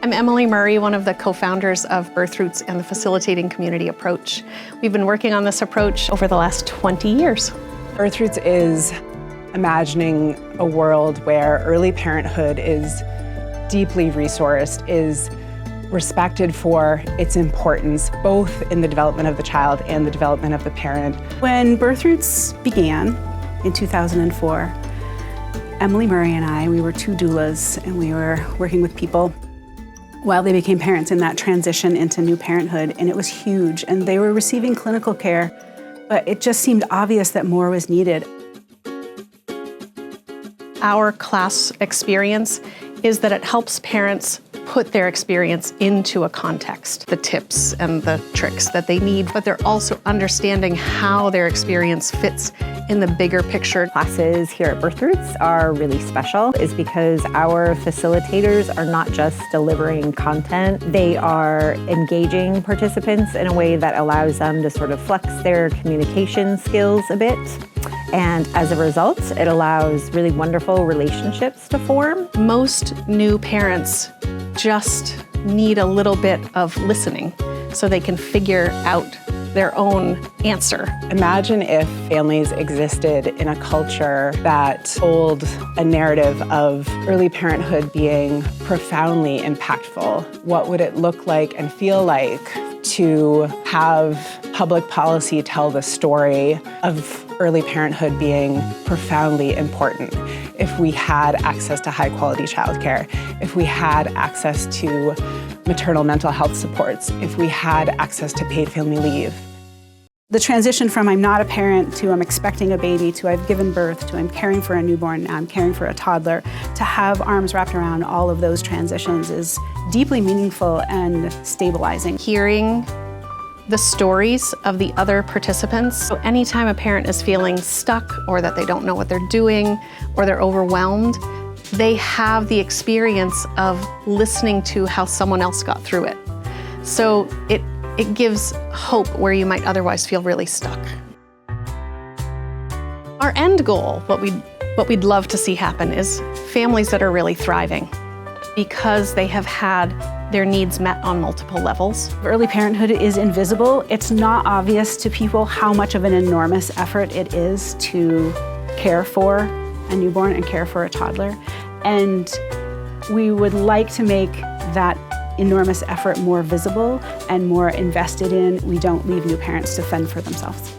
I'm Emily Murray, one of the co-founders of Birth Roots and the Facilitating Community Approach. We've been working on this approach over the last 20 years. Birth Roots is imagining a world where early parenthood is deeply resourced, is respected for its importance, both in the development of the child and the development of the parent. When Birth Roots began in 2004, Emily Murray and I, we were two doulas, and we were working with people while they became parents in that transition into new parenthood, and it was huge. And they were receiving clinical care, but it just seemed obvious that more was needed. Our class experience is that it helps parents put their experience into a context, the tips and the tricks that they need, but they're also understanding how their experience fits in the bigger picture. Classes here at Birth Roots are really special is because our facilitators are not just delivering content, they are engaging participants in a way that allows them to sort of flex their communication skills a bit. And as a result, it allows really wonderful relationships to form. Most new parents just need a little bit of listening so they can figure out their own answer. Imagine if families existed in a culture that told a narrative of early parenthood being profoundly impactful. What would it look like and feel like to have public policy tell the story of early parenthood being profoundly important? If we had access to high quality childcare, if we had access to maternal mental health supports, if we had access to paid family leave. The transition from I'm not a parent to I'm expecting a baby to I've given birth to I'm caring for a newborn, now I'm caring for a toddler, to have arms wrapped around all of those transitions is deeply meaningful and stabilizing. Hearing the stories of the other participants. So anytime a parent is feeling stuck or that they don't know what they're doing or they're overwhelmed, they have the experience of listening to how someone else got through it. So it gives hope where you might otherwise feel really stuck. Our end goal, what we'd love to see happen, is families that are really thriving because they have had their needs met on multiple levels. Early parenthood is invisible. It's not obvious to people how much of an enormous effort it is to care for a newborn and care for a toddler. And we would like to make that enormous effort more visible and more invested in. We don't leave new parents to fend for themselves.